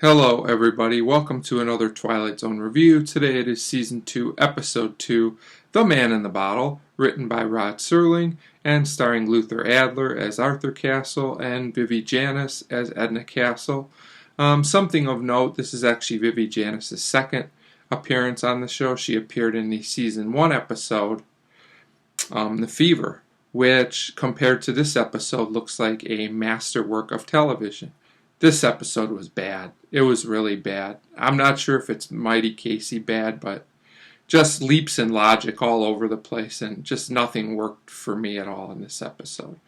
Hello everybody, welcome to another Twilight Zone review. Today it is Season 2, Episode 2, The Man in the Bottle, written by Rod Serling and starring Luther Adler as Arthur Castle and Vivi Janiss as Edna Castle. Something of note, this is actually Vivi Janiss' second appearance on the show. She appeared in the Season 1 episode, The Fever, which compared to this episode looks like a masterwork of television. This episode was bad. It was really bad. I'm not sure if it's Mighty Casey bad, but just leaps in logic all over the place, and just nothing worked for me at all in this episode.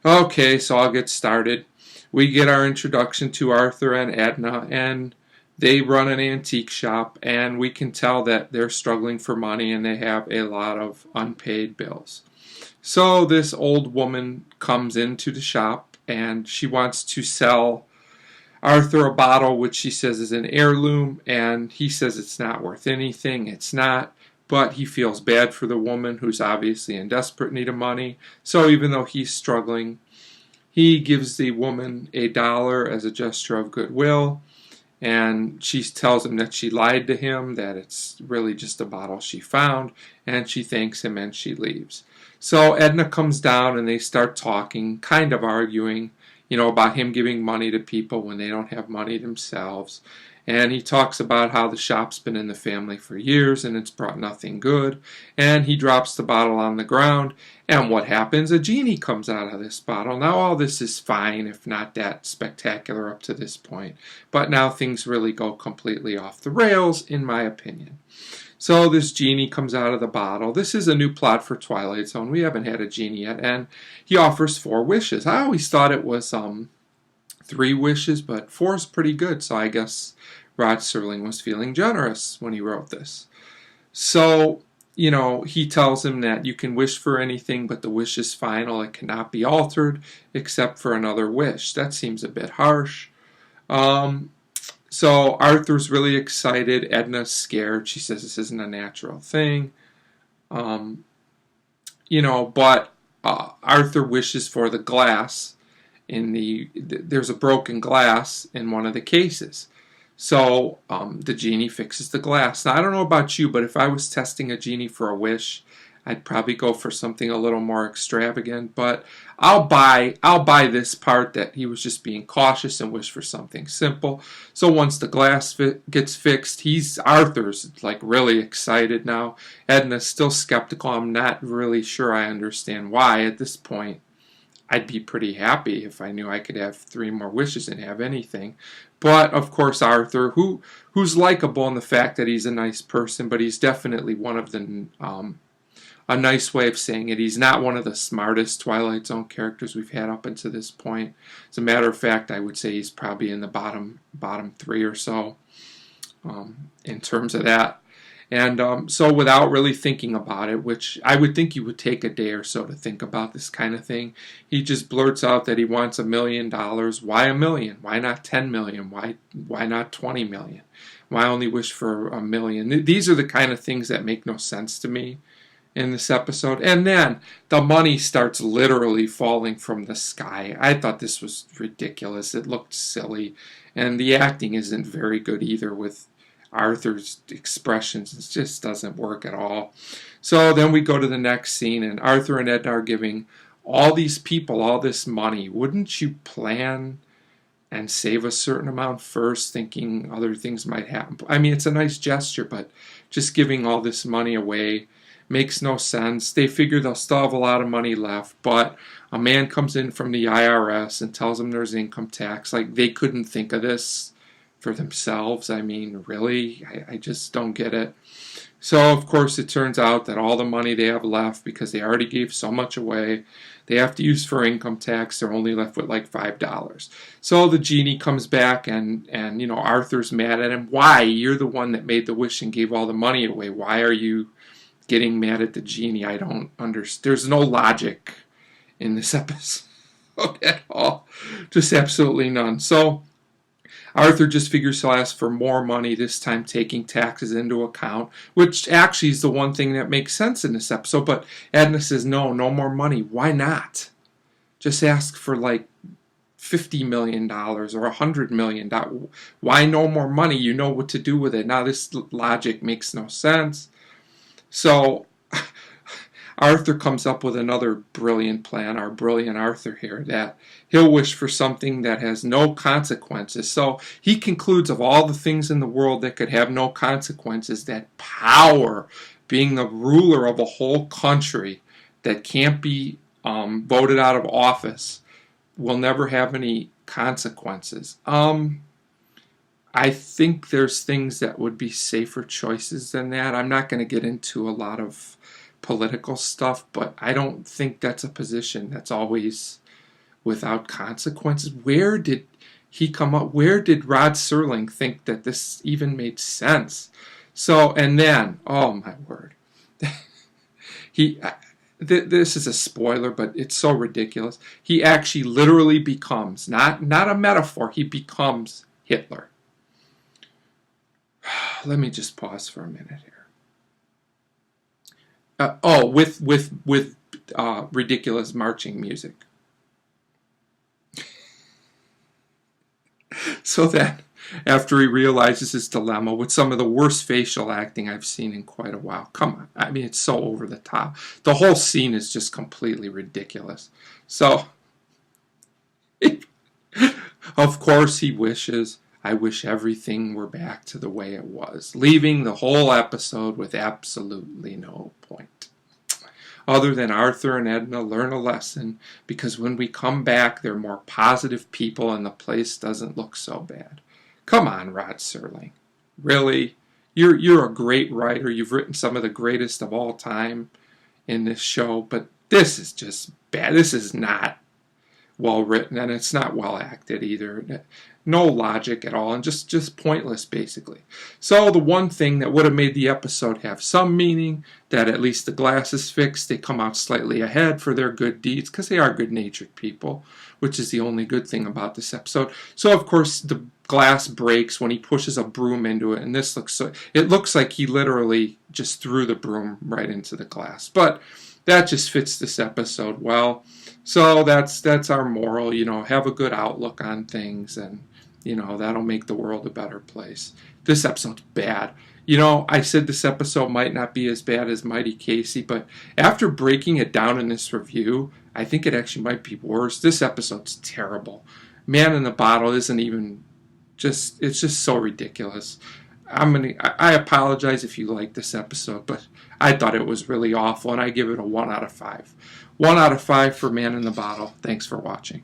Okay, so I'll get started. We get our introduction to Arthur and Edna, and they run an antique shop, and we can tell that they're struggling for money and they have a lot of unpaid bills. So this old woman comes into the shop and she wants to sell Arthur a bottle which she says is an heirloom, and he says it's not worth anything. It's not, but he feels bad for the woman who's obviously in desperate need of money. So even though he's struggling, he gives the woman $1 as a gesture of goodwill, and she tells him that she lied to him, that it's really just a bottle she found, and she thanks him and she leaves. So Edna comes down and they start talking, kind of arguing, about him giving money to people when they don't have money themselves. And he talks about how the shop's been in the family for years and it's brought nothing good. And he drops the bottle on the ground. And what happens? A genie comes out of this bottle. Now all this is fine, if not that spectacular up to this point. But now things really go completely off the rails, in my opinion. So this genie comes out of the bottle. This is a new plot for Twilight Zone. We haven't had a genie yet. And he offers 4 wishes. I always thought it was 3 wishes, but 4 is pretty good. So I guess Rod Serling was feeling generous when he wrote this. So, he tells him that you can wish for anything, but the wish is final. It cannot be altered except for another wish. That seems a bit harsh. So Arthur's really excited. Edna's scared. She says this isn't a natural thing. But Arthur wishes for the glass there's a broken glass in one of the cases. So the genie fixes the glass. Now I don't know about you, but if I was testing a genie for a wish, I'd probably go for something a little more extravagant, but I'll buy this part that he was just being cautious and wished for something simple. So once the glass gets fixed, Arthur's like really excited now. Edna's still skeptical. I'm not really sure I understand why. At this point, I'd be pretty happy if I knew I could have 3 more wishes and have anything. But of course Arthur, who's likable in the fact that he's a nice person, but he's definitely one of the a nice way of saying it, he's not one of the smartest Twilight Zone characters we've had up until this point. As a matter of fact, I would say he's probably in the bottom 3 or so in terms of that. And so without really thinking about it, which I would think you would take a day or so to think about this kind of thing, he just blurts out that he wants $1 million. Why $1 million? Why not 10 million? Why not 20 million? Why only wish for $1 million? These are the kind of things that make no sense to me in this episode. And then the money starts literally falling from the sky. I thought this was ridiculous. It looked silly. And the acting isn't very good either with Arthur's expressions. It just doesn't work at all. So then we go to the next scene, and Arthur and Edna are giving all these people all this money. Wouldn't you plan and save a certain amount first, thinking other things might happen? I mean, it's a nice gesture, but just giving all this money away makes no sense. They figure they'll still have a lot of money left, but a man comes in from the IRS and tells them there's income tax. Like, they couldn't think of this for themselves. I mean, really? I just don't get it. So, of course, it turns out that all the money they have left, because they already gave so much away, they have to use for income tax. They're only left with like $5. So the genie comes back and Arthur's mad at him. Why? You're the one that made the wish and gave all the money away. Why are you getting mad at the genie? I don't understand. There's no logic in this episode at all. Just absolutely none. So Arthur just figures he'll ask for more money, this time taking taxes into account, which actually is the one thing that makes sense in this episode. But Edna says, no more money. Why not? Just ask for like $50 million or $100 million. Why no more money? You know what to do with it. Now this logic makes no sense. So Arthur comes up with another brilliant plan, our brilliant Arthur here, that he'll wish for something that has no consequences. So he concludes, of all the things in the world that could have no consequences, that power, being the ruler of a whole country that can't be voted out of office, will never have any consequences. I think there's things that would be safer choices than that. I'm not going to get into a lot of political stuff, but I don't think that's a position that's always without consequences. Where did he come up? Where did Rod Serling think that this even made sense? So, and then, oh my word, this is a spoiler, but it's so ridiculous. He actually literally becomes, not a metaphor, he becomes Hitler. Let me just pause for a minute here. With ridiculous marching music. So then, after he realizes his dilemma with some of the worst facial acting I've seen in quite a while. Come on. I mean, it's so over the top. The whole scene is just completely ridiculous. So, of course he wishes, I wish everything were back to the way it was, leaving the whole episode with absolutely no point. Other than Arthur and Edna learn a lesson, because when we come back, they're more positive people and the place doesn't look so bad. Come on, Rod Serling. Really? You're a great writer. You've written some of the greatest of all time in this show, but this is just bad. This is not well written, and it's not well acted either. No logic at all, and just pointless, basically. So the one thing that would have made the episode have some meaning, that at least the glass is fixed, they come out slightly ahead for their good deeds, because they are good-natured people, which is the only good thing about this episode. So, of course, the glass breaks when he pushes a broom into it, and it looks like he literally just threw the broom right into the glass. But that just fits this episode well. So that's our moral, have a good outlook on things, and that'll make the world a better place. This episode's bad. I said this episode might not be as bad as Mighty Casey, but after breaking it down in this review, I think it actually might be worse. This episode's terrible. Man in the Bottle isn't even it's just so ridiculous. I apologize if you like this episode, but I thought it was really awful, and I give it a 1 out of 5. 1 out of 5 for Man in the Bottle. Thanks for watching.